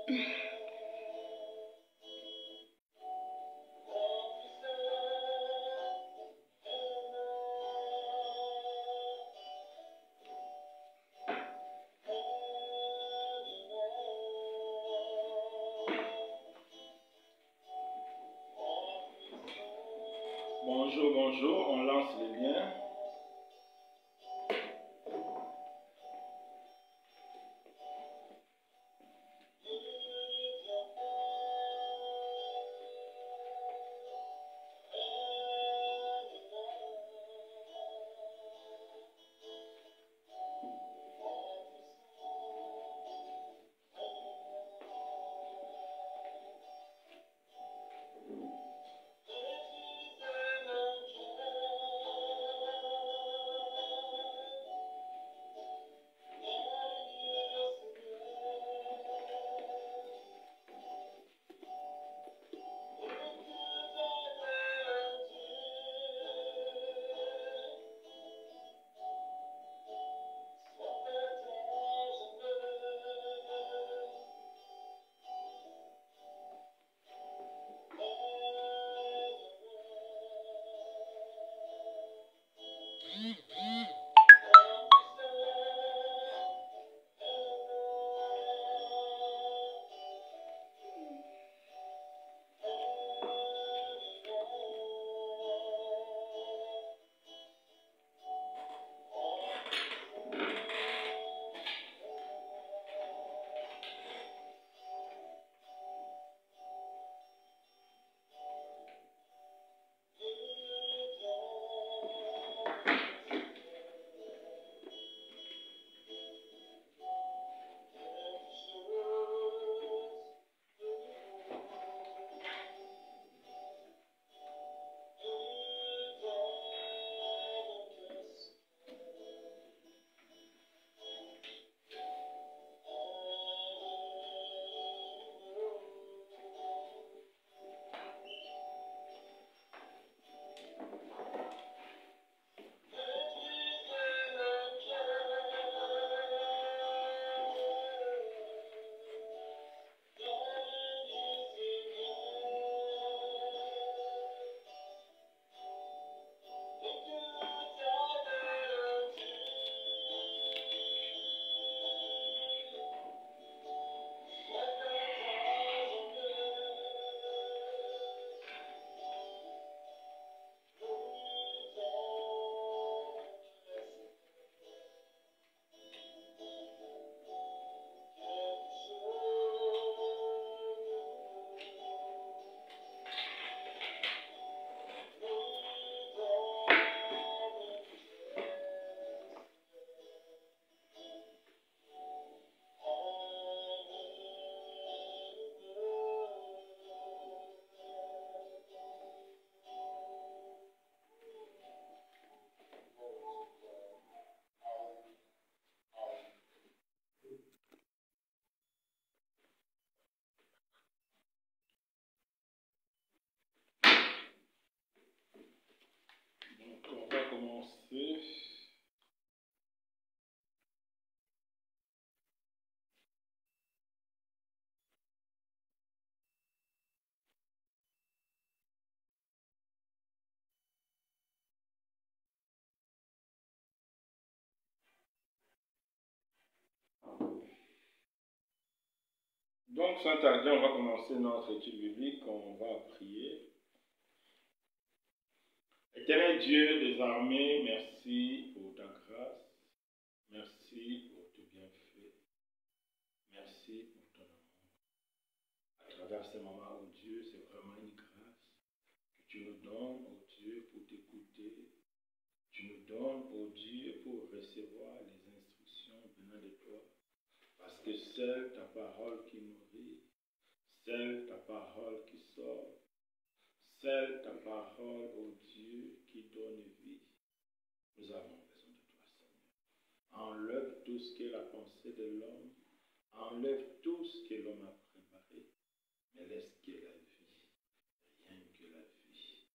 Bonjour, bonjour, on lance les liens. On va commencer. Donc, sans tarder, on va commencer notre étude biblique. On va prier. Éternel Dieu des armées, merci pour ta grâce. Merci pour tes bienfaits. Merci pour ton amour. À travers ces moments, oh Dieu, c'est vraiment une grâce que tu nous donnes, oh Dieu, pour t'écouter. Tu nous donnes, oh Dieu, pour recevoir les instructions venant de toi. Parce que seule ta parole qui nourrit, seule ta parole qui sauve, seule ta parole, ô Dieu, qui donne vie. Nous avons besoin de toi, Seigneur. Enlève tout ce qui est la pensée de l'homme, enlève tout ce que l'homme a préparé, mais laisse qu'il y ait la vie, rien que la vie,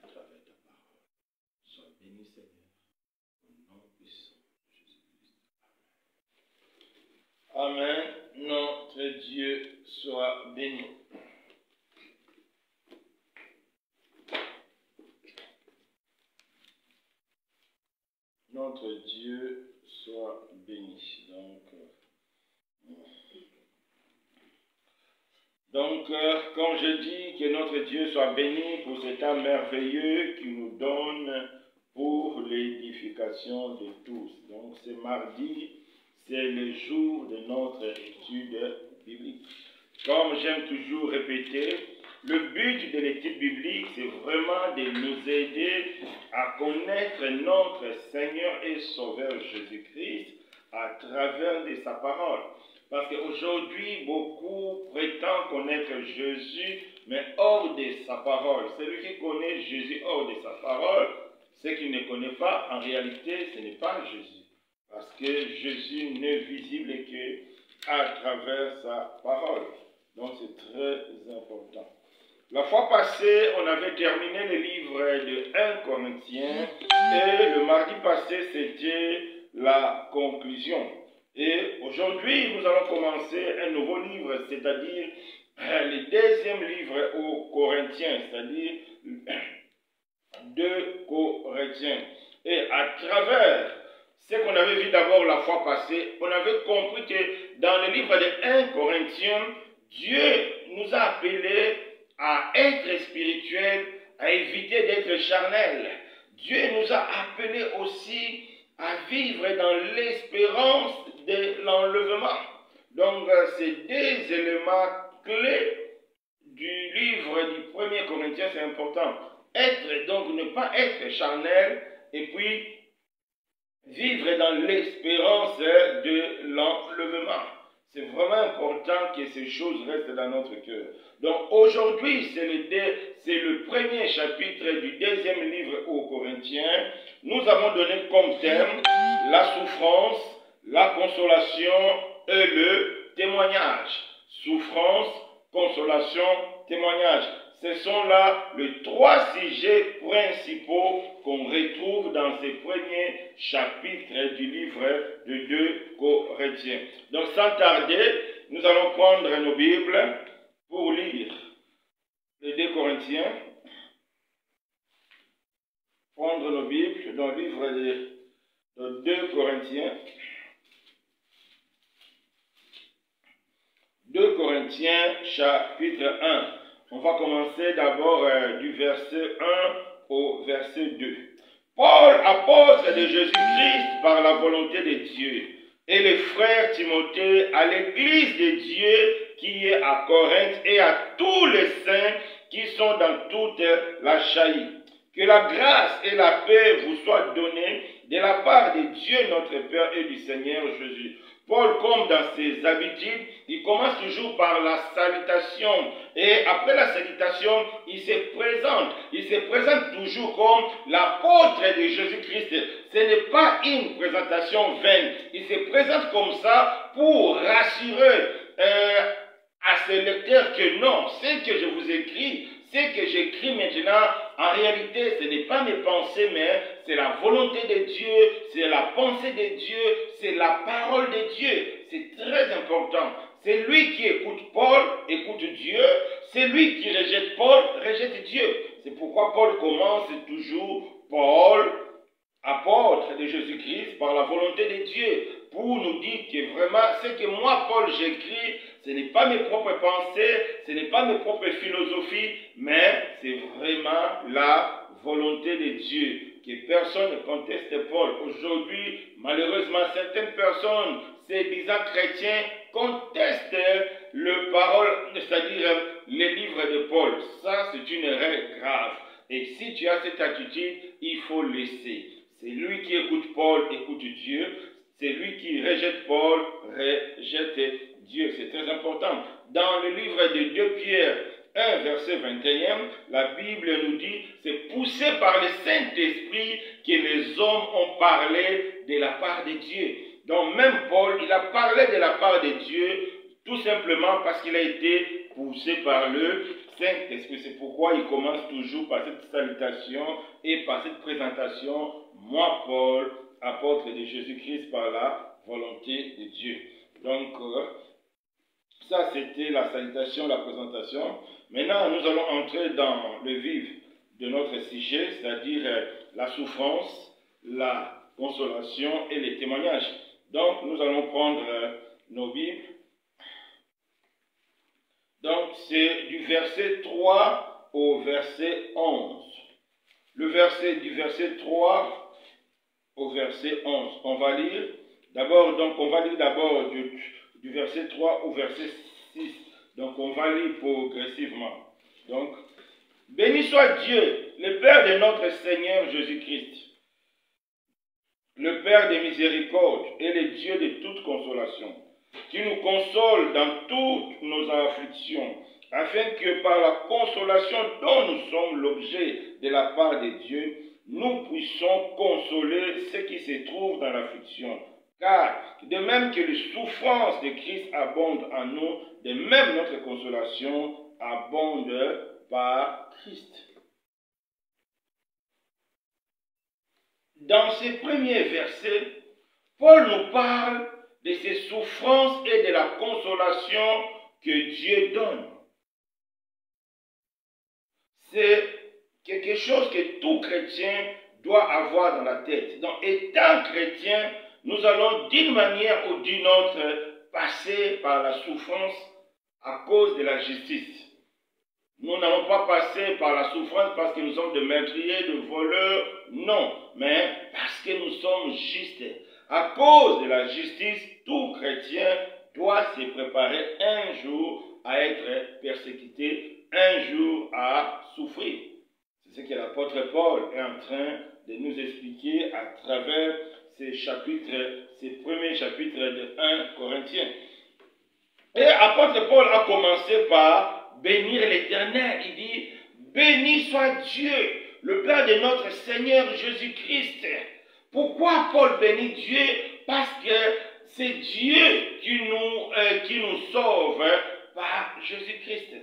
à travers ta parole. Sois béni, Seigneur, au nom puissant de Jésus-Christ. Amen. Notre Dieu soit béni. Notre Dieu soit béni. Donc, comme je dis, que notre Dieu soit béni pour cet temps merveilleux qu'il nous donne pour l'édification de tous. Donc, ce mardi, c'est le jour de notre étude biblique. Comme j'aime toujours répéter, le but de l'étude biblique, c'est vraiment de nous aider à connaître notre Seigneur et Sauveur Jésus-Christ à travers de sa parole. Parce qu'aujourd'hui, beaucoup prétendent connaître Jésus, mais hors de sa parole. Celui qui connaît Jésus hors de sa parole, ce qu'il ne connaît pas, en réalité, ce n'est pas Jésus. Parce que Jésus n'est visible qu'à travers sa parole. Donc c'est très important. La fois passée, on avait terminé le livre de 1 Corinthiens et le mardi passé, c'était la conclusion. Et aujourd'hui, nous allons commencer un nouveau livre, c'est-à-dire le deuxième livre aux Corinthiens, c'est-à-dire 2 Corinthiens. Et à travers ce qu'on avait vu d'abord la fois passée, on avait compris que dans le livre de 1 Corinthiens, Dieu nous a appelés à être spirituels, à éviter d'être charnels. Dieu nous a appelés aussi à vivre dans l'espérance de l'enlèvement. Donc, ces deux éléments clés du livre du 1er Corinthiens, c'est important. Donc, ne pas être charnel et puis vivre dans l'espérance de l'enlèvement. C'est vraiment important que ces choses restent dans notre cœur. Donc aujourd'hui, c'est le premier chapitre du deuxième livre aux Corinthiens. Nous avons donné comme thème la souffrance, la consolation et le témoignage. Souffrance, consolation, témoignage. Ce sont là les trois sujets principaux qu'on retrouve dans ces premiers chapitres du livre de 2 Corinthiens. Donc sans tarder, nous allons prendre nos Bibles pour lire les 2 Corinthiens. Prendre nos Bibles dans le livre de 2 Corinthiens. 2 Corinthiens chapitre 1. On va commencer d'abord du verset 1 au verset 2. Paul, apôtre de Jésus-Christ par la volonté de Dieu, et le frère Timothée à l'église de Dieu qui est à Corinthe et à tous les saints qui sont dans toute l'Achaïe. Que la grâce et la paix vous soient données de la part de Dieu notre Père et du Seigneur Jésus. Paul, comme dans ses habitudes, il commence toujours par la salutation. Et après la salutation, il se présente. Il se présente toujours comme l'apôtre de Jésus-Christ. Ce n'est pas une présentation vaine. Il se présente comme ça pour rassurer à ses lecteurs que non, ce que je vous écris, ce que j'écris maintenant, en réalité, ce n'est pas mes pensées, mais c'est la volonté de Dieu, c'est la pensée de Dieu, c'est la parole de Dieu. C'est très important. C'est lui qui écoute Paul, écoute Dieu. C'est lui qui rejette Paul, rejette Dieu. C'est pourquoi Paul commence toujours Paul, apôtre de Jésus-Christ, par la volonté de Dieu, pour nous dire que vraiment, ce que moi, Paul, j'écris, ce n'est pas mes propres pensées, ce n'est pas mes propres philosophies, mais c'est vraiment la volonté de Dieu. Que personne ne conteste Paul. Aujourd'hui, malheureusement, certaines personnes, ces disant chrétiens, contestent le parole, c'est-à-dire les livres de Paul. Ça, c'est une erreur grave. Et si tu as cette attitude, il faut laisser. C'est lui qui écoute Paul, écoute Dieu. C'est lui qui rejette Paul, rejette Dieu. C'est très important. Dans le livre de 2 Pierre 1, verset 21, la Bible nous dit, c'est poussé par le Saint-Esprit que les hommes ont parlé de la part de Dieu. Donc même Paul, il a parlé de la part de Dieu, tout simplement parce qu'il a été poussé par le Saint-Esprit. C'est pourquoi il commence toujours par cette salutation et par cette présentation. Moi, Paul, apôtre de Jésus-Christ par la volonté de Dieu. Donc Donc, ça c'était la salutation, la présentation. Maintenant, nous allons entrer dans le vif de notre sujet, c'est-à-dire la souffrance, la consolation et les témoignages. Donc, nous allons prendre nos Bibles. Donc, c'est du verset 3 au verset 11. Du verset 3 au verset 11. On va lire d'abord, du verset 3 au verset 6. Donc, on va lire progressivement. Donc, béni soit Dieu, le Père de notre Seigneur Jésus-Christ, le Père des miséricordes et le Dieu de toute consolation, qui nous console dans toutes nos afflictions, afin que par la consolation dont nous sommes l'objet de la part de Dieu, nous puissions consoler ceux qui se trouvent dans l'affliction. Car de même que les souffrances de Christ abondent en nous, de même notre consolation abonde par Christ. Dans ces premiers versets, Paul nous parle de ces souffrances et de la consolation que Dieu donne. C'est quelque chose que tout chrétien doit avoir dans la tête. Donc, étant chrétien, nous allons d'une manière ou d'une autre passer par la souffrance à cause de la justice. Nous n'allons pas passer par la souffrance parce que nous sommes de meurtriers, de voleurs, non, mais parce que nous sommes justes. À cause de la justice, tout chrétien doit se préparer un jour à être persécuté, un jour à souffrir. C'est ce que l'apôtre Paul est en train de nous expliquer à travers ces premiers chapitres de 1 Corinthiens. Et l'apôtre Paul a commencé par bénir l'Éternel. Il dit, béni soit Dieu, le Père de notre Seigneur Jésus-Christ. Pourquoi Paul bénit Dieu? Parce que c'est Dieu qui nous sauve par Jésus-Christ.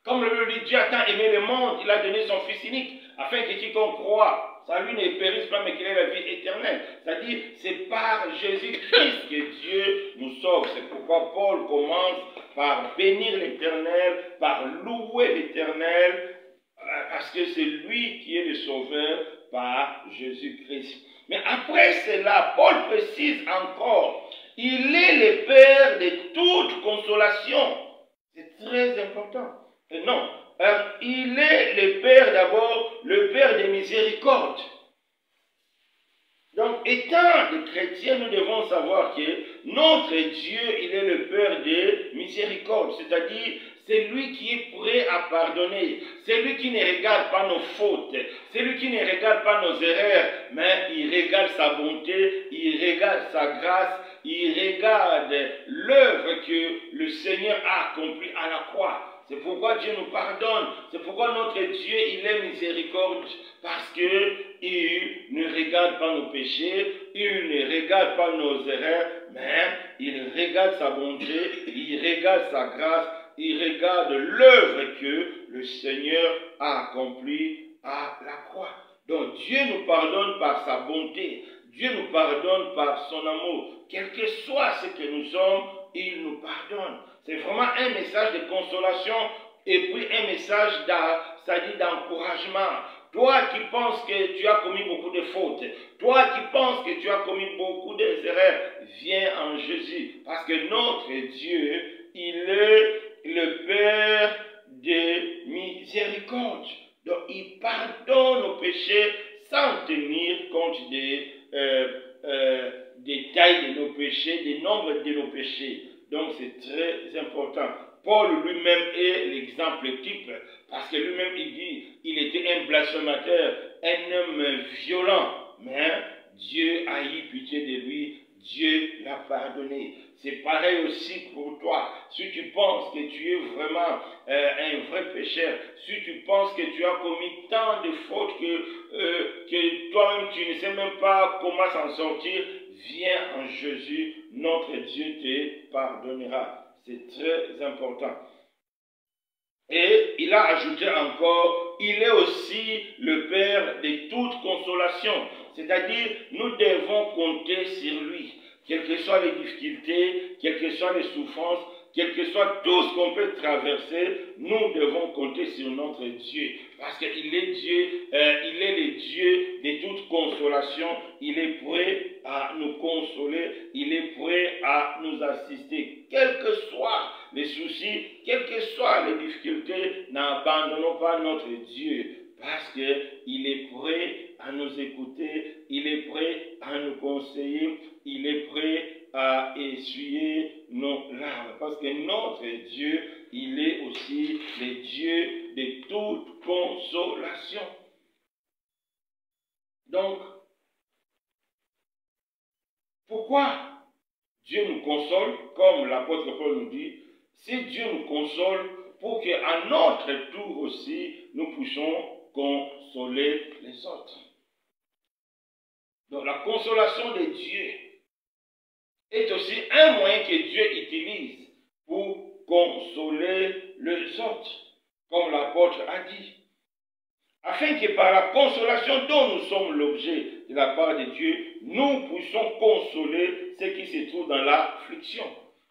Comme le Bible dit, Dieu a tant aimé le monde, il a donné son Fils unique, afin que quiconque croit, ça lui ne périsse pas, mais qu'il ait la vie éternelle. C'est-à-dire, c'est par Jésus-Christ que Dieu nous sauve. C'est pourquoi Paul commence par bénir l'Éternel, par louer l'Éternel, parce que c'est lui qui est le sauveur par Jésus-Christ. Mais après cela, Paul précise encore, il est le Père de toute consolation. C'est très important. Non, il est le Père d'abord, le Père des miséricordes. Donc, étant des chrétiens, nous devons savoir que notre Dieu, il est le Père des miséricordes. C'est-à-dire, c'est lui qui est prêt à pardonner. C'est lui qui ne regarde pas nos fautes. C'est lui qui ne regarde pas nos erreurs. Mais il regarde sa bonté, il regarde sa grâce, il regarde l'œuvre que le Seigneur a accomplie à la croix. C'est pourquoi Dieu nous pardonne. C'est pourquoi notre Dieu, il est miséricorde. Parce qu'il ne regarde pas nos péchés, il ne regarde pas nos erreurs, mais il regarde sa bonté, il regarde sa grâce, il regarde l'œuvre que le Seigneur a accomplie à la croix. Donc Dieu nous pardonne par sa bonté, Dieu nous pardonne par son amour. Quel que soit ce que nous sommes, il nous pardonne. C'est vraiment un message de consolation et puis un message d'encouragement. Toi qui penses que tu as commis beaucoup de fautes, toi qui penses que tu as commis beaucoup d'erreurs, viens en Jésus. Parce que notre Dieu, il est le Père de miséricorde. Donc il pardonne nos péchés sans tenir compte des tailles de nos péchés, des nombres de nos péchés. Donc c'est très important. Paul lui-même est l'exemple type, parce que lui-même il dit, il était un blasphémateur, un homme violent, mais Dieu a eu pitié de lui, Dieu l'a pardonné. C'est pareil aussi pour toi. Si tu penses que tu es vraiment un vrai pécheur, si tu penses que tu as commis tant de fautes que toi-même tu ne sais même pas comment s'en sortir, viens en Jésus, notre Dieu te pardonnera. C'est très important. Et il a ajouté encore, il est aussi le Père de toute consolation. C'est-à-dire, nous devons compter sur lui. quelles que soient les difficultés, quelles que soient les souffrances, quel que soit tout ce qu'on peut traverser, nous devons compter sur notre Dieu. Parce qu'il est Dieu, il est le Dieu de toute consolation. Il est prêt à nous consoler, il est prêt à nous assister. Quels que soient les soucis, quelles que soient les difficultés, n'abandonnons pas notre Dieu. Parce qu'il est prêt à nous écouter, il est prêt à nous conseiller, il est prêt à essuyer nos larmes. Parce que notre Dieu, il est aussi le Dieu de toute consolation. Donc, pourquoi Dieu nous console, comme l'apôtre Paul nous dit, si Dieu nous console, pour qu'à notre tour aussi, nous puissions consoler les autres. Donc la consolation de Dieu est aussi un moyen que Dieu utilise pour consoler les autres, comme l'apôtre a dit, afin que par la consolation dont nous sommes l'objet de la part de Dieu, nous puissions consoler ceux qui se trouvent dans l'affliction.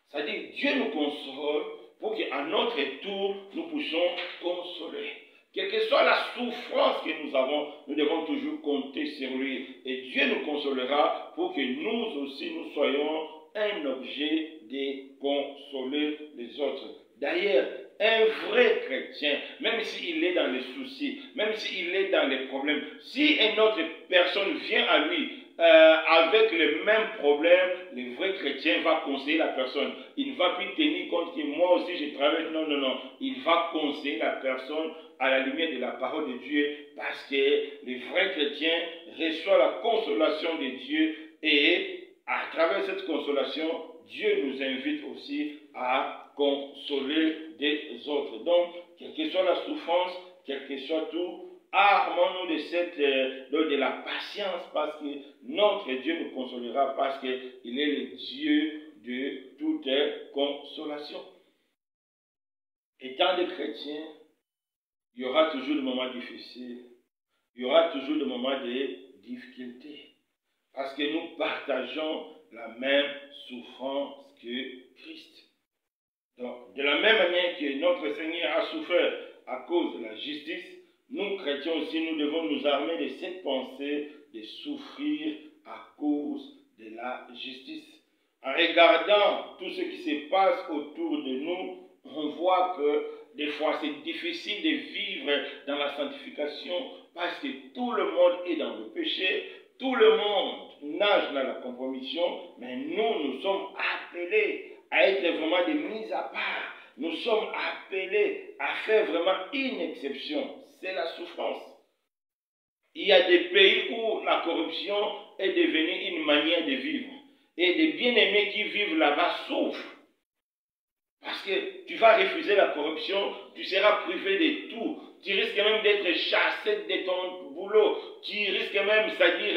C'est-à-dire, Dieu nous console pour qu'à notre tour, nous puissions consoler. Quelle que soit la souffrance que nous avons, nous devons toujours compter sur lui. Et Dieu nous consolera pour que nous aussi, nous soyons un objet de consoler les autres. D'ailleurs, un vrai chrétien, même s'il est dans les soucis, même s'il est dans les problèmes, si une autre personne vient à lui avec le même problème, le vrai chrétien va conseiller la personne. Il ne va plus tenir compte que moi aussi je travaille. Non, non, non. Il va conseiller la personne à la lumière de la parole de Dieu, parce que le vrai chrétien reçoit la consolation de Dieu, et à travers cette consolation, Dieu nous invite aussi à consoler des autres. Donc, quelle que soit la souffrance, quel que soit tout, armons-nous de la patience, parce que notre Dieu nous consolera, parce qu'il est le Dieu de toute consolation. Étant des chrétiens, il y aura toujours des moments difficiles, il y aura toujours des moments de difficultés, parce que nous partageons la même souffrance que Christ. Donc, de la même manière que notre Seigneur a souffert à cause de la justice, nous, chrétiens aussi, nous devons nous armer de cette pensée de souffrir à cause de la justice. En regardant tout ce qui se passe autour de nous, on voit que des fois c'est difficile de vivre dans la sanctification, parce que tout le monde est dans le péché, tout le monde nage dans la compromission, mais nous sommes appelés à être vraiment des mises à part. Nous sommes appelés à faire vraiment une exception. C'est la souffrance. Il y a des pays où la corruption est devenue une manière de vivre. Et des bien-aimés qui vivent là-bas souffrent. Parce que tu vas refuser la corruption, tu seras privé de tout. Tu risques même d'être chassé de ton boulot. Tu risques même, c'est-à-dire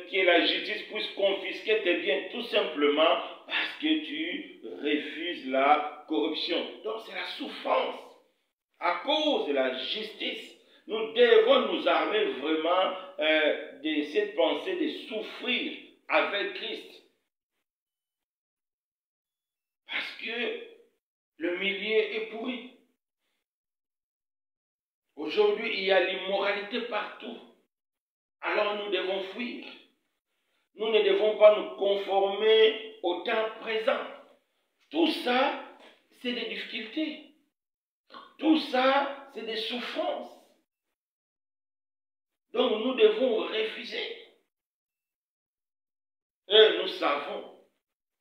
que la justice puisse confisquer tes biens, tout simplement parce que tu refuses la corruption. Donc c'est la souffrance. À cause de la justice, nous devons nous armer vraiment de cette pensée de souffrir avec Christ. Parce que le milieu est pourri. Aujourd'hui, il y a l'immoralité partout. Alors nous devons fuir. Nous ne devons pas nous conformer au temps présent. Tout ça, c'est des difficultés. Tout ça, c'est des souffrances. Donc nous devons refuser. Et nous savons,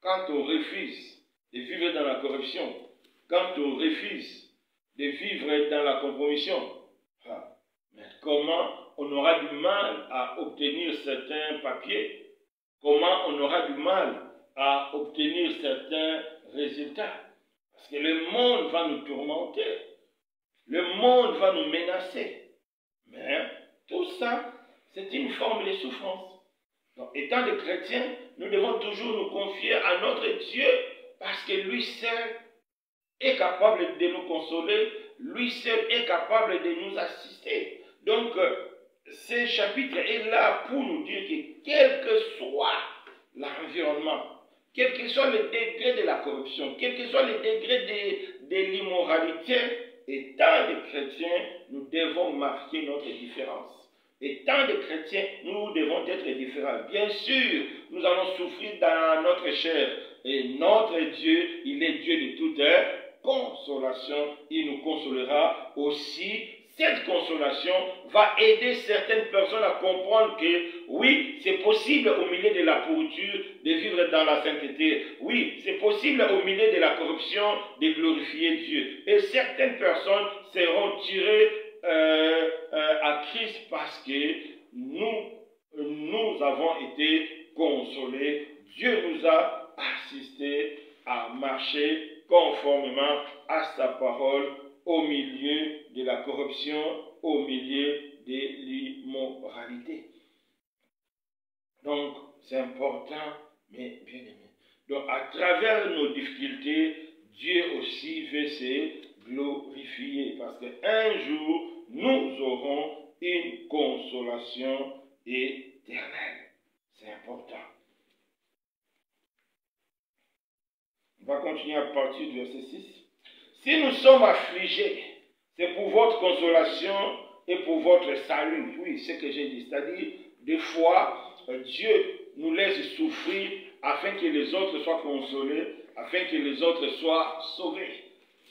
quand on refuse de vivre dans la corruption, quand on refuse de vivre dans la compromission, mais comment on aura du mal à obtenir certains papiers? Comment on aura du mal à obtenir certains résultats? Parce que le monde va nous tourmenter. Le monde va nous menacer. Mais tout ça, c'est une forme de souffrance. Donc, étant des chrétiens, nous devons toujours nous confier à notre Dieu, parce que lui seul est capable de nous consoler, lui seul est capable de nous assister. Donc, ce chapitre est là pour nous dire que quelle que soit l'environnement, quel que soit le degré de la corruption, quel que soit le degré de l'immoralité, étant des chrétiens, nous devons marquer notre différence. Étant des chrétiens, nous devons être différents. Bien sûr, nous allons souffrir dans notre chair. Et notre Dieu, il est Dieu de toute consolation. Il nous consolera aussi. Cette consolation va aider certaines personnes à comprendre que oui, c'est possible au milieu de la pourriture de vivre dans la sainteté. Oui, c'est possible au milieu de la corruption de glorifier Dieu. Et certaines personnes seront tirées à Christ parce que nous avons été consolés. Dieu nous a assistés à marcher conformément à sa parole au milieu de la corruption, au milieu de l'immoralité. Donc, c'est important, mais bien aimé. Donc, à travers nos difficultés, Dieu aussi veut se glorifier. Parce qu'un jour, nous aurons une consolation éternelle. C'est important. On va continuer à partir du verset 6. Si nous sommes affligés, c'est pour votre consolation et pour votre salut. Oui, c'est ce que j'ai dit. C'est-à-dire, des fois, Dieu nous laisse souffrir afin que les autres soient consolés, afin que les autres soient sauvés.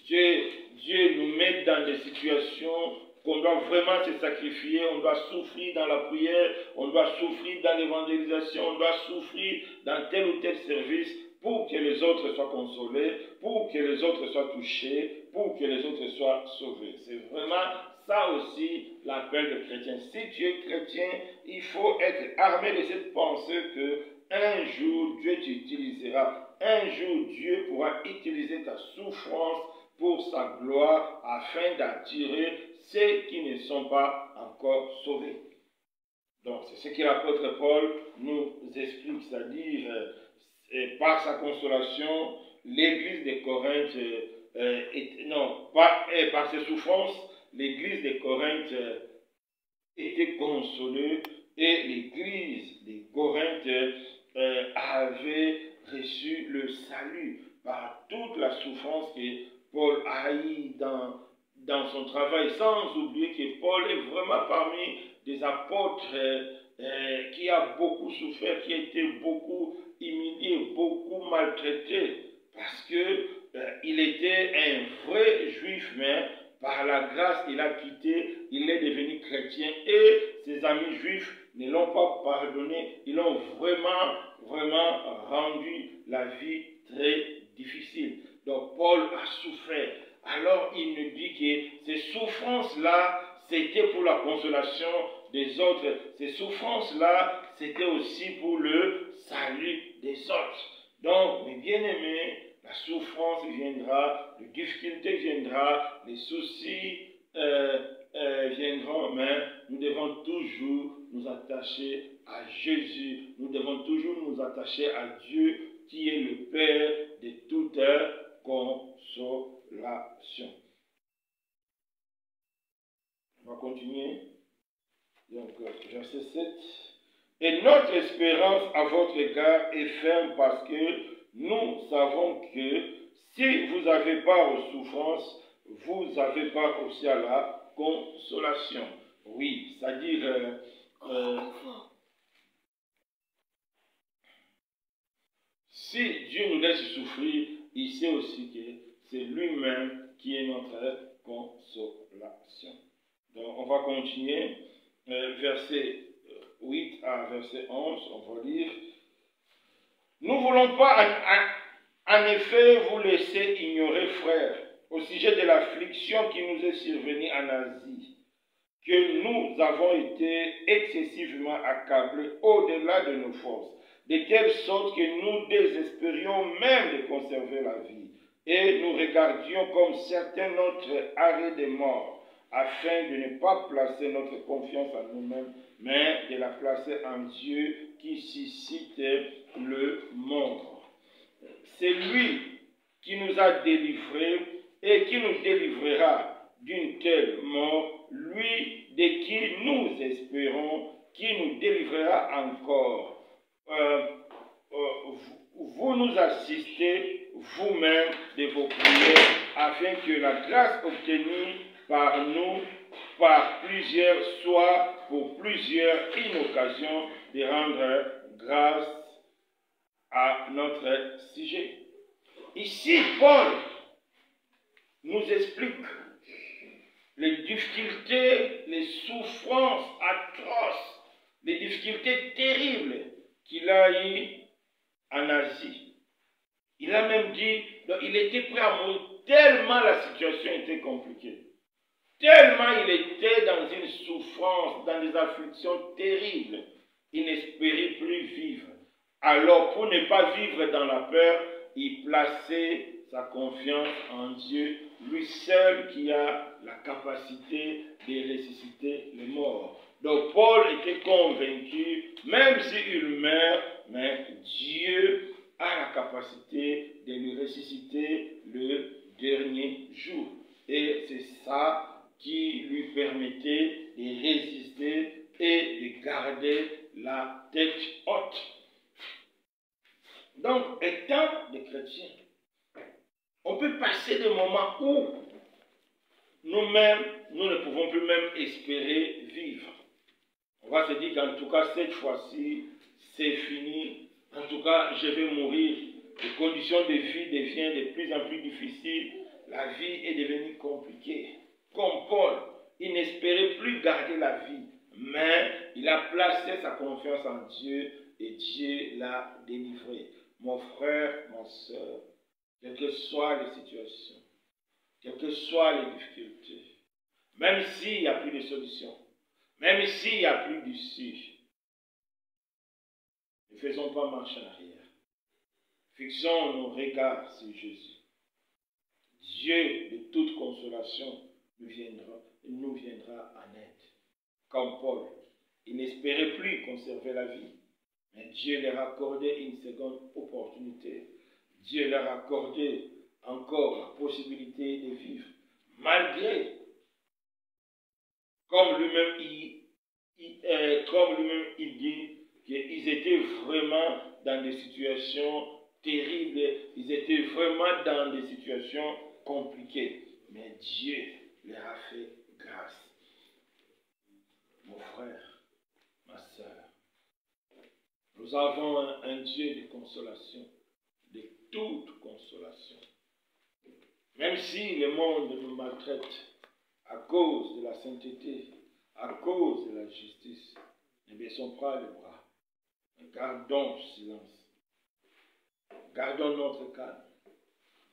Dieu nous met dans des situations qu'on doit vraiment se sacrifier, on doit souffrir dans la prière, on doit souffrir dans l'évangélisation, on doit souffrir dans tel ou tel service pour que les autres soient consolés, pour que les autres soient touchés, pour que les autres soient sauvés. C'est vraiment ça aussi l'appel de chrétien. Si tu es chrétien, il faut être armé de cette pensée que un jour Dieu t'utilisera. Un jour Dieu pourra utiliser ta souffrance pour sa gloire afin d'attirer ceux qui ne sont pas encore sauvés. Donc c'est ce que l'apôtre Paul nous explique, c'est-à-dire par sa consolation, l'église de Corinthe, par ses souffrances, l'église de Corinthe était consolée et l'église de Corinthe avait reçu le salut par toute la souffrance que Paul a eue dans son travail, sans oublier que Paul est vraiment parmi des apôtres qui a beaucoup souffert, qui a été beaucoup humilié, beaucoup maltraité, parce que il était un vrai juif, mais par la grâce il a quitté, il est devenu chrétien et ses amis juifs ne l'ont pas pardonné, ils l'ont vraiment rendu la vie très difficile. Donc Paul a souffert. Alors il nous dit que ces souffrances-là, c'était pour la consolation des autres. Ces souffrances-là, c'était aussi pour le salut des autres. Donc, mes bien-aimés, la souffrance viendra, les difficultés viendront, les soucis viendront, mais nous devons toujours nous attacher à Jésus. Nous devons toujours nous attacher à Dieu qui est le Père de toute consolation. On va continuer. Donc, verset 7. Et notre espérance à votre égard est ferme parce que nous savons que si vous avez part aux souffrances, vous avez part aussi à la consolation. Oui, c'est-à-dire, si Dieu nous laisse souffrir, il sait aussi que c'est lui-même qui est notre consolation. Donc, on va continuer. Verset 8 à verset 11, on va lire. Nous ne voulons pas en effet vous laisser ignorer, frères, au sujet de l'affliction qui nous est survenue en Asie, que nous avons été excessivement accablés au-delà de nos forces, de telle sorte que nous désespérions même de conserver la vie, et nous regardions comme certains notre arrêt de mort, afin de ne pas placer notre confiance en nous-mêmes, mais de la placer en Dieu qui suscite le monde. C'est lui qui nous a délivrés et qui nous délivrera d'une telle mort, lui de qui nous espérons, qui nous délivrera encore. vous nous assistez vous-même de vos prières, afin que la grâce obtenue par nous, par plusieurs, soit pour plusieurs une occasion de rendre grâce à notre sujet. Ici, Paul nous explique les difficultés, les souffrances atroces, les difficultés terribles qu'il a eues en Asie. Il a même dit, il était prêt à mourir tellement la situation était compliquée. Tellement il était dans une souffrance, dans des afflictions terribles. Il n'espérait plus vivre. Alors, pour ne pas vivre dans la peur, il plaçait sa confiance en Dieu, lui seul qui a la capacité de ressusciter les morts. Donc Paul était convaincu, même s'il meurt, mais Dieu a la capacité de lui ressusciter le dernier jour. Et c'est ça qui lui permettait de résister et de garder la tête haute. Donc, étant des chrétiens, on peut passer des moments où nous-mêmes, nous ne pouvons plus même espérer vivre. On va se dire qu'en tout cas, cette fois-ci, c'est fini. En tout cas, je vais mourir. Les conditions de vie deviennent de plus en plus difficiles. La vie est devenue compliquée. Comme Paul, il n'espérait plus garder la vie, mais il a placé sa confiance en Dieu et Dieu l'a délivré. Mon frère, ma soeur, quelles que soient les situations, quelles que soient les difficultés, même s'il n'y a plus de solution, même s'il n'y a plus d'issue, ne faisons pas marche en arrière. Fixons nos regards sur Jésus. Dieu de toute consolation nous viendra en aide. Comme Paul, il n'espérait plus conserver la vie, mais Dieu leur a accordé une seconde opportunité. Dieu leur a accordé encore la possibilité de vivre, malgré, comme lui-même il dit, qu'ils étaient vraiment dans des situations terribles, ils étaient vraiment dans des situations compliquées. Mais Dieu leur a fait grâce. Mon frère, ma soeur, nous avons un Dieu de consolation, de toute consolation. Même si le monde nous maltraite à cause de la sainteté, à cause de la justice, ne baissons pas les bras. Gardons silence. Gardons notre calme.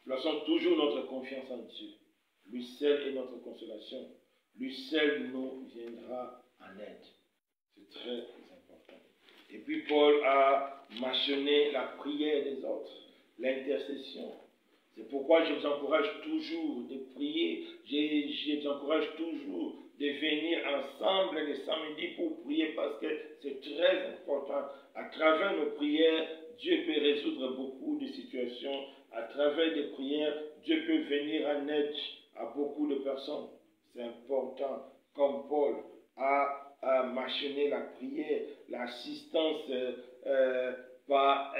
Plaçons toujours notre confiance en Dieu. Lui seul est notre consolation. Lui seul nous viendra en aide. C'est très important. Et puis Paul a mentionné la prière des autres, l'intercession. C'est pourquoi je vous encourage toujours de prier. Je vous encourage toujours de venir ensemble les samedis pour prier parce que c'est très important. À travers nos prières, Dieu peut résoudre beaucoup de situations. À travers des prières, Dieu peut venir en aide à beaucoup de personnes. C'est important. Comme Paul a mentionné la prière, l'assistance par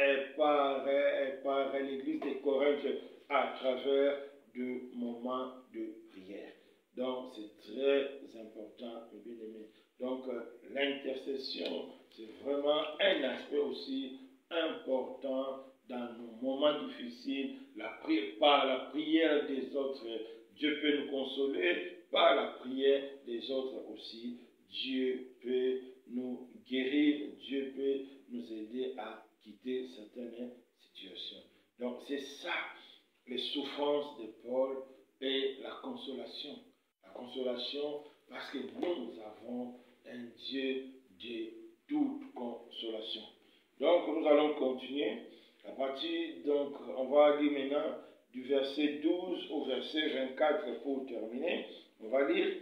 l'église de Corinthe à travers de moments de prière. Donc, c'est très important, mes bien-aimés. Donc, l'intercession, c'est vraiment un aspect aussi important dans nos moments difficiles. Par la prière des autres, Dieu peut nous consoler. Par la prière des autres aussi, Dieu peut nous guérir. Dieu peut nous aider à quitter certaines situations. Donc, c'est ça, les souffrances de Paul et la consolation. La consolation parce que nous avons un Dieu de toute consolation. Donc, nous allons continuer. À partir, donc, on va lire maintenant du verset 12 au verset 24 pour terminer. On va lire.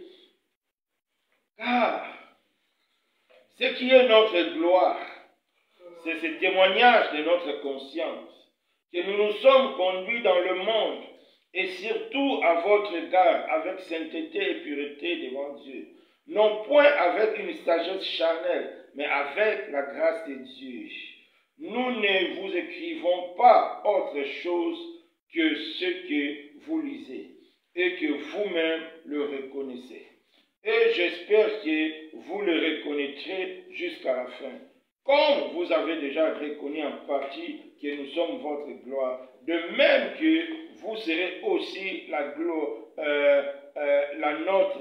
Car ce qui est notre gloire, c'est ce témoignage de notre conscience, que nous nous sommes conduits dans le monde, et surtout à votre égard, avec sainteté et pureté devant Dieu. Non point avec une sagesse charnelle, mais avec la grâce de Dieu. nous ne vous écrivons pas autre chose que ce que vous lisez et que vous-même le reconnaissez. Et j'espère que vous le reconnaîtrez jusqu'à la fin. Comme vous avez déjà reconnu en partie que nous sommes votre gloire, de même que vous serez aussi la nôtre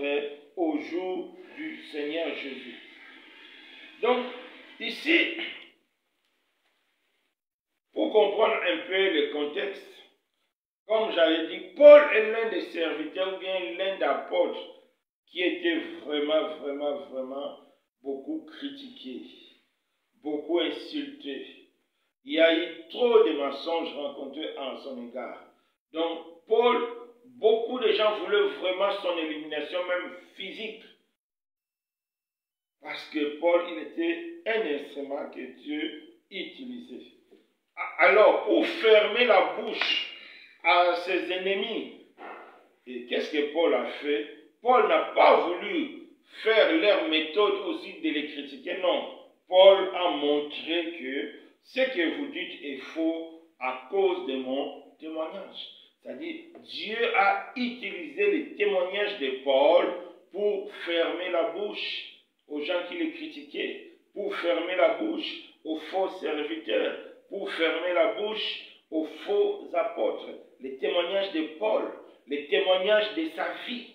au jour du Seigneur Jésus. Donc, ici, pour comprendre un peu le contexte, comme j'avais dit, Paul est l'un des serviteurs ou bien l'un des apôtres qui était vraiment beaucoup critiqué, beaucoup insulté. Il y a eu trop de mensonges rencontrés en son égard. Donc, Paul, beaucoup de gens voulaient vraiment son élimination, même physique. Parce que Paul, il était un instrument que Dieu utilisait. Alors, pour fermer la bouche à ses ennemis, et qu'est-ce que Paul a fait? Paul n'a pas voulu faire leur méthode aussi de les critiquer, non. Paul a montré que ce que vous dites est faux à cause de mon témoignage. C'est-à-dire, Dieu a utilisé les témoignages de Paul pour fermer la bouche aux gens qui les critiquaient, pour fermer la bouche aux faux serviteurs, pour fermer la bouche aux faux apôtres. Les témoignages de Paul, les témoignages de sa vie.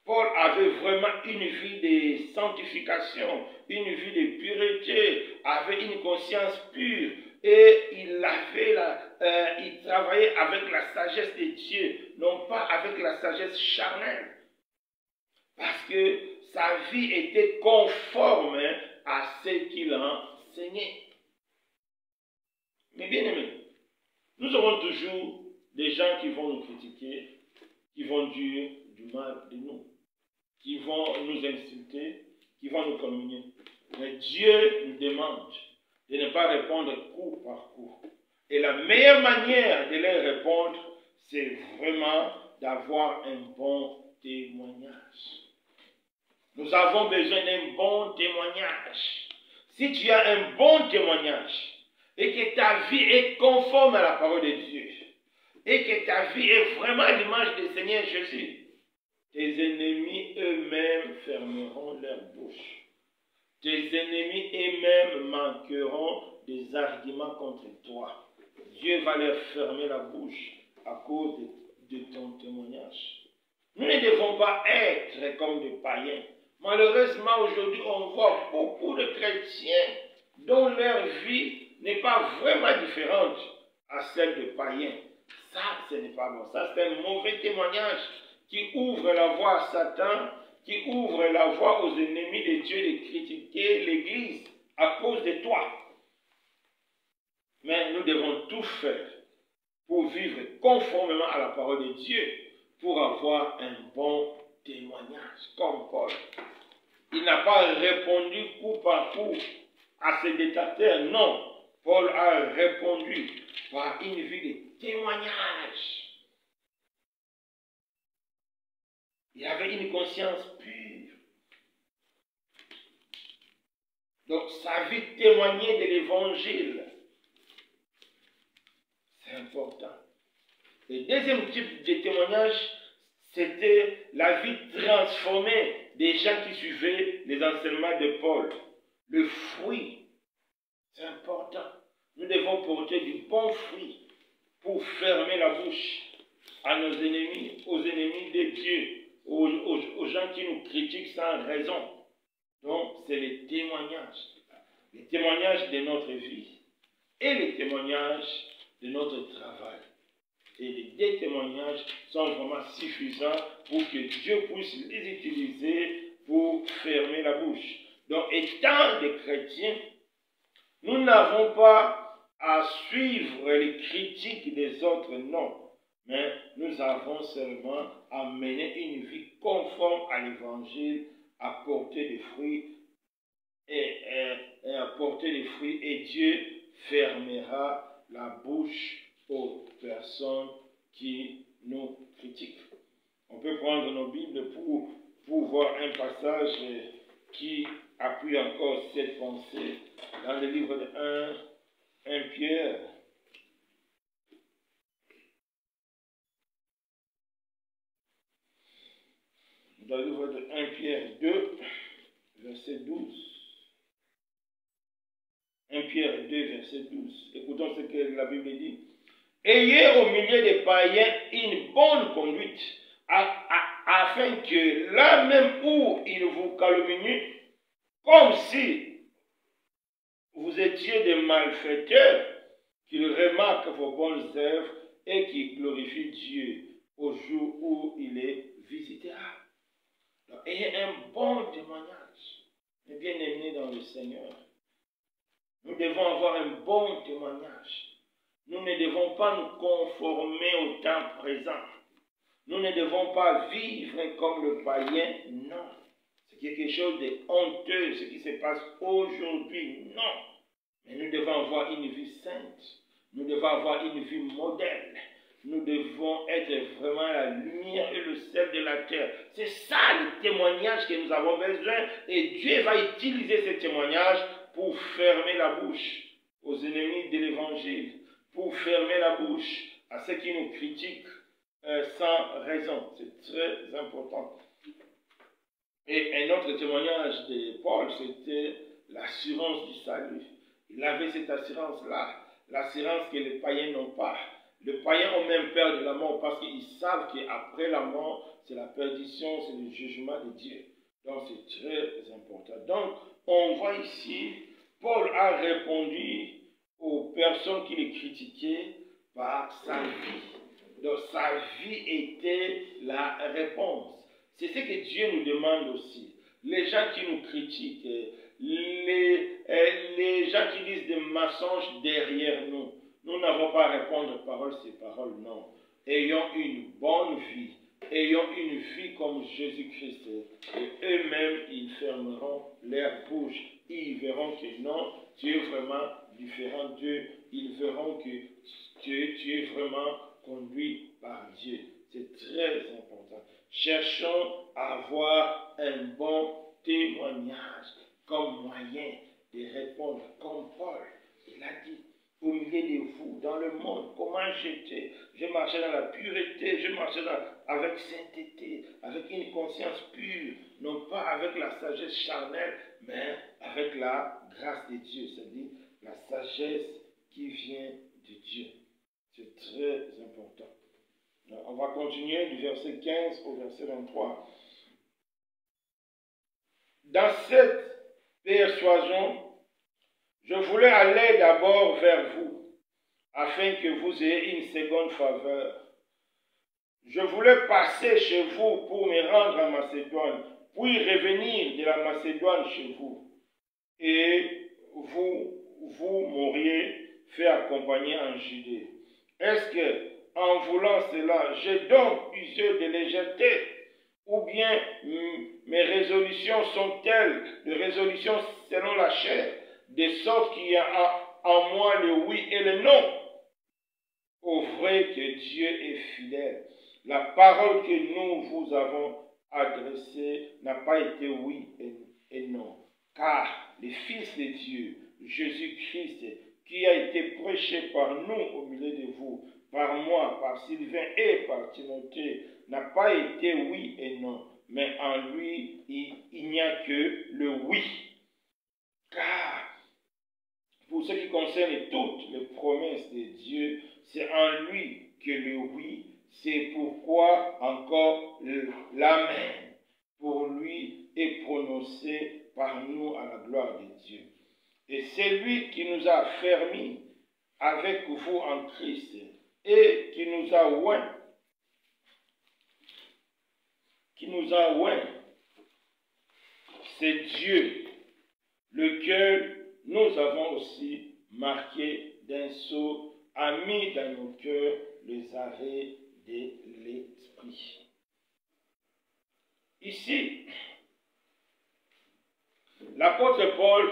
Paul avait vraiment une vie de sanctification, une vie de pureté, avait une conscience pure et il travaillait avec la sagesse de Dieu, non pas avec la sagesse charnelle. Parce que sa vie était conforme à ce qu'il enseignait. Mais bien aimé, nous aurons toujours des gens qui vont nous critiquer, qui vont dire du mal de nous, qui vont nous insulter, qui vont nous calomnier. Mais Dieu nous demande de ne pas répondre coup par coup. Et la meilleure manière de leur répondre, c'est vraiment d'avoir un bon témoignage. Nous avons besoin d'un bon témoignage. Si tu as un bon témoignage et que ta vie est conforme à la parole de Dieu et que ta vie est vraiment à l'image du Seigneur Jésus, tes ennemis eux-mêmes fermeront leur bouche. Tes ennemis eux-mêmes manqueront des arguments contre toi. Dieu va leur fermer la bouche à cause de ton témoignage. Nous ne devons pas être comme des païens. Malheureusement, aujourd'hui, on voit beaucoup de chrétiens dont leur vie n'est pas vraiment différente à celle de païens. Ça, ce n'est pas bon. Ça, c'est un mauvais témoignage qui ouvre la voie à Satan, qui ouvre la voie aux ennemis de Dieu de critiquer l'Église à cause de toi. Mais nous devons tout faire pour vivre conformément à la parole de Dieu, pour avoir un bon témoignage, comme Paul. Il n'a pas répondu coup par coup à ses détracteurs, non. Paul a répondu par une vie de témoignage. Il avait une conscience pure. Donc sa vie témoignait de l'évangile. C'est important. Le deuxième type de témoignage, c'était la vie transformée des gens qui suivaient les enseignements de Paul. Le fruit, c'est important. Nous devons porter du bon fruit pour fermer la bouche à nos ennemis, aux ennemis de Dieu, aux gens qui nous critiquent sans raison. Donc, c'est les témoignages de notre vie et les témoignages de notre travail. Et les deux témoignages sont vraiment suffisants pour que Dieu puisse les utiliser pour fermer la bouche. Donc, étant des chrétiens, nous n'avons pas à suivre les critiques des autres, non. Mais nous avons seulement à mener une vie conforme à l'évangile, à porter des fruits et à porter des fruits, et Dieu fermera la bouche aux personnes qui nous critiquent. On peut prendre nos Bibles pour voir un passage qui appuie encore cette pensée dans le livre de 1 Pierre. Dans le livre de 1 Pierre 2, verset 12. 1 Pierre 2, verset 12. Écoutons ce que la Bible dit. Ayez au milieu des païens une bonne conduite, afin que là même où ils vous calomnient, comme si vous étiez des malfaiteurs, qu'ils remarquent vos bonnes œuvres et qu'ils glorifient Dieu au jour où il les visitera. Donc, ayez un bon témoignage, mes bien-aimés dans le Seigneur. Nous devons avoir un bon témoignage. Nous ne devons pas nous conformer au temps présent. Nous ne devons pas vivre comme le païen, non. C'est quelque chose de honteux, ce qui se passe aujourd'hui, non. Mais nous devons avoir une vie sainte. Nous devons avoir une vie modèle. Nous devons être vraiment la lumière et le sel de la terre. C'est ça le témoignage que nous avons besoin. Et Dieu va utiliser ce témoignage pour fermer la bouche aux ennemis de l'évangile. Pour fermer la bouche à ceux qui nous critiquent sans raison. C'est très important. Et un autre témoignage de Paul, c'était l'assurance du salut. Il avait cette assurance-là, l'assurance que les païens n'ont pas. Les païens ont même peur de la mort parce qu'ils savent qu'après la mort, c'est la perdition, c'est le jugement de Dieu. Donc c'est très important. Donc on voit ici, Paul a répondu aux personnes qui les critiquaient par sa vie. Donc sa vie était la réponse. C'est ce que Dieu nous demande aussi. Les gens qui nous critiquent, les gens qui disent des mensonges derrière nous, nous n'avons pas à répondre paroles sur paroles, non. Ayons une bonne vie. Ayons une vie comme Jésus-Christ. Et eux-mêmes, ils fermeront leur bouche. Ils verront que non, tu es vraiment différent d'eux. Ils verront que tu es vraiment conduit par Dieu. C'est très important. Cherchons à avoir un bon témoignage comme moyen de répondre, comme Paul, il a dit, au milieu de vous, dans le monde, comment j'étais. Je marchais dans la pureté, je marchais avec sainteté, avec une conscience pure, non pas avec la sagesse charnelle, mais avec la grâce de Dieu, c'est-à-dire la sagesse qui vient de Dieu. C'est très important. On va continuer du verset 15 au verset 23. Dans cette persuasion, je voulais aller d'abord vers vous, afin que vous ayez une seconde faveur. Je voulais passer chez vous pour me rendre en Macédoine, puis revenir de la Macédoine chez vous. Et vous m'auriez fait accompagner en Judée. Est-ce que, en voulant cela, j'ai donc usé de légèreté? Ou bien mes résolutions sont-elles de résolutions selon la chair, de sorte qu'il y a en moi le oui et le non? Au vrai que Dieu est fidèle. La parole que nous vous avons adressée n'a pas été oui et non. Car le Fils de Dieu, Jésus-Christ, qui a été prêché par nous au milieu de vous, par moi, par Sylvain et par Timothée, n'a pas été oui et non, mais en lui, il n'y a que le oui. Car, pour ce qui concerne toutes les promesses de Dieu, c'est en lui que le oui, c'est pourquoi encore l'amen, pour lui, est prononcé par nous à la gloire de Dieu. Et c'est lui qui nous a affermis avec vous en Christ et qui nous a oints. C'est Dieu, lequel nous avons aussi marqué d'un sceau, a mis dans nos cœurs les arrêts de l'esprit. Ici, l'apôtre Paul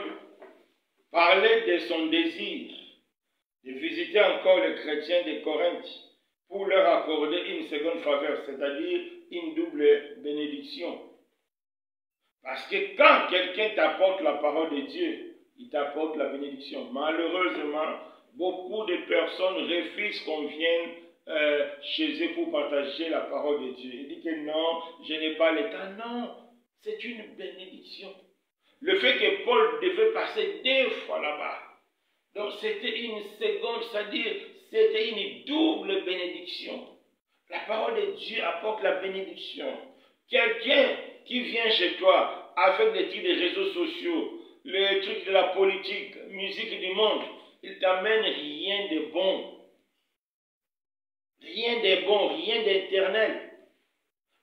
parlait de son désir de visiter encore les chrétiens de Corinthe pour leur accorder une seconde faveur, c'est-à-dire une double bénédiction. Parce que quand quelqu'un t'apporte la parole de Dieu, il t'apporte la bénédiction. Malheureusement, beaucoup de personnes refusent qu'on vienne chez eux pour partager la parole de Dieu. Ils disent que non, je n'ai pas le temps. Non, c'est une bénédiction. Le fait que Paul devait passer 2 fois là-bas, donc c'était une seconde, c'est-à-dire c'était une double bénédiction. La parole de Dieu apporte la bénédiction. Quelqu'un qui vient chez toi avec des trucs des réseaux sociaux, les trucs de la politique, musique du monde, il t'amène rien de bon. Rien de bon, rien d'éternel.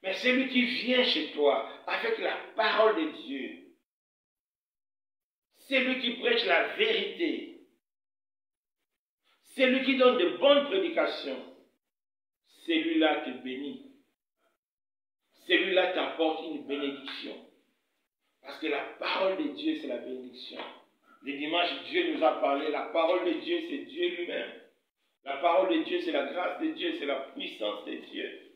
Mais celui qui vient chez toi avec la parole de Dieu, celui qui prêche la vérité, celui qui donne de bonnes prédications, celui-là te bénit. Celui-là t'apporte une bénédiction. Parce que la parole de Dieu, c'est la bénédiction. Le dimanche, Dieu nous a parlé. La parole de Dieu, c'est Dieu lui-même. La parole de Dieu, c'est la grâce de Dieu, c'est la puissance de Dieu.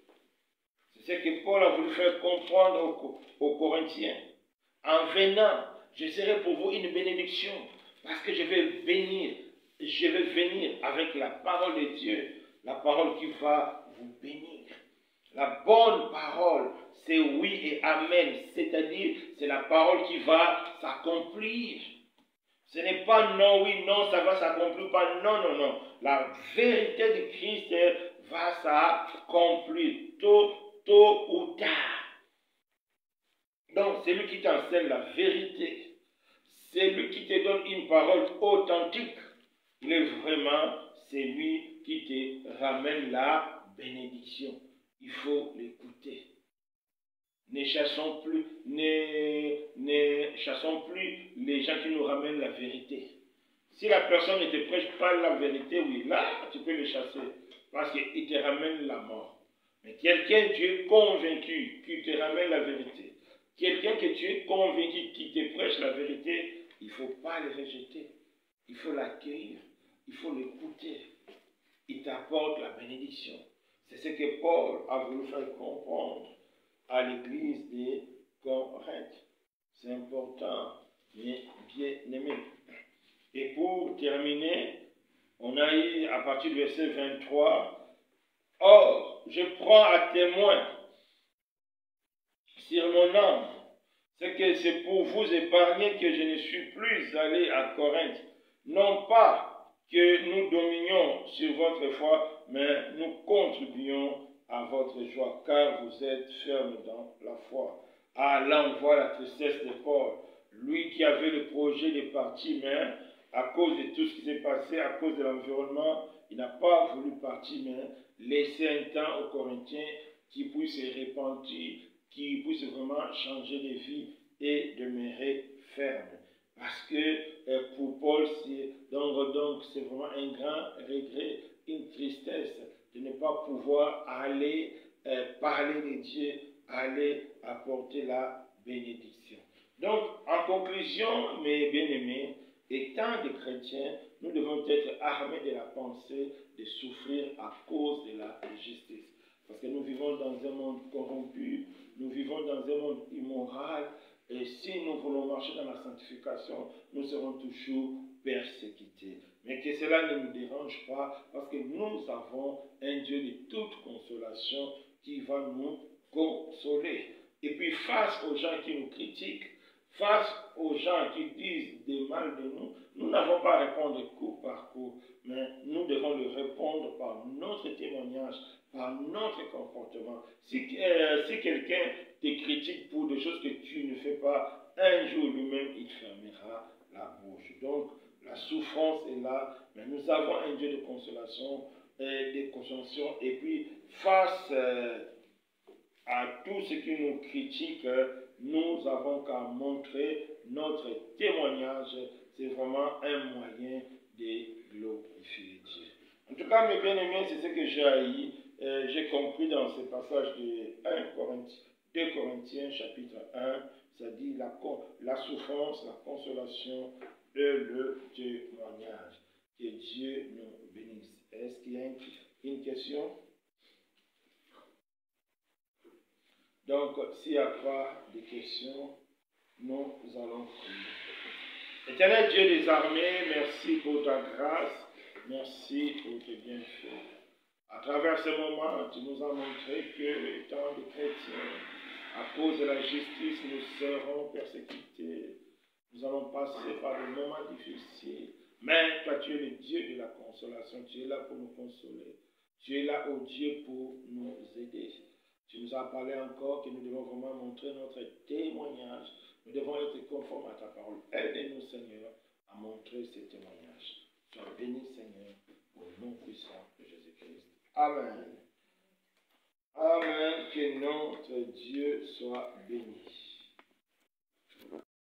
C'est ce que Paul a voulu faire comprendre aux Corinthiens. En venant, je serai pour vous une bénédiction. Parce que je vais venir avec la parole de Dieu. La parole qui va vous bénir. La bonne parole, c'est oui et amen. C'est-à-dire, c'est la parole qui va s'accomplir. Ce n'est pas non, oui, non, ça va s'accomplir, pas non, non, non. La vérité de Christ va s'accomplir tôt ou tard. Donc, c'est lui qui t'enseigne la vérité. C'est lui qui te donne une parole authentique. Il est vraiment celui qui te ramène la bénédiction. Il faut l'écouter. Ne chassons plus les gens qui nous ramènent la vérité. Si la personne ne te prêche pas la vérité, oui, là, tu peux le chasser. Parce qu'il te ramène la mort. Mais quelqu'un, tu es convaincu qu'il te ramène la vérité. Quelqu'un que tu es convaincu qui te prêche la vérité, il ne faut pas le rejeter. Il faut l'accueillir. Il faut l'écouter. Il t'apporte la bénédiction. C'est ce que Paul a voulu faire comprendre à l'église de Corinthe. C'est important, mais bien aimé. Et pour terminer, on a eu à partir du verset 23, « Or, je prends à témoin sur mon âme, c'est que c'est pour vous épargner que je ne suis plus allé à Corinthe, non pas que nous dominions sur votre foi, mais nous contribuons à votre joie, car vous êtes fermes dans la foi. » Ah, là on voit la tristesse de Paul, lui qui avait le projet de partir, mais à cause de tout ce qui s'est passé, à cause de l'environnement, il n'a pas voulu partir, mais laisser un temps aux Corinthiens qui puissent se repentir, qui puissent vraiment changer de vie et demeurer ferme. Parce que pour Paul, donc c'est vraiment un grand regret, une tristesse de ne pas pouvoir aller parler de Dieu, aller apporter la bénédiction. Donc, en conclusion, mes bien-aimés, étant des chrétiens, nous devons être armés de la pensée de souffrir à cause de la justice. Parce que nous vivons dans un monde corrompu, nous vivons dans un monde immoral, et si nous voulons marcher dans la sanctification, nous serons toujours persécutés. Mais que cela ne nous dérange pas, parce que nous avons un Dieu de toute consolation qui va nous consoler. Et puis face aux gens qui nous critiquent, face aux gens qui disent des mal de nous, nous n'avons pas à répondre coup par coup, mais nous devons le répondre par notre témoignage, par notre comportement. Si quelqu'un te critique pour des choses que tu ne fais pas, un jour lui-même il fermera la bouche. Donc la souffrance est là, mais nous avons un Dieu de consolation, et puis face à tous ceux qui nous critiquent, nous avons qu'à montrer notre témoignage. C'est vraiment un moyen de glorifier Dieu. En tout cas, mes bien-aimés, c'est ce que j'ai compris dans ce passage de 2 Corinthiens chapitre 1. Ça dit la souffrance, la consolation et le témoignage. Que Dieu nous bénisse. Est-ce qu'il y a une question? Donc, s'il n'y a pas de questions, Nous allons prier. Éternel Dieu des armées, merci pour ta grâce, merci pour tes bienfaits. À travers ce moment, tu nous as montré que, étant des chrétiens, à cause de la justice, nous serons persécutés. Nous allons passer par des moments difficiles. Mais toi, tu es le Dieu de la consolation. Tu es là pour nous consoler. Tu es là, ô Dieu, pour nous aider. Tu nous as parlé encore que nous devons vraiment montrer notre témoignage. Nous devons être conformes à ta parole. Aide-nous, Seigneur, à montrer ces témoignages. Sois béni, Seigneur, au nom puissant de Jésus-Christ. Amen. Amen. Que notre Dieu soit béni.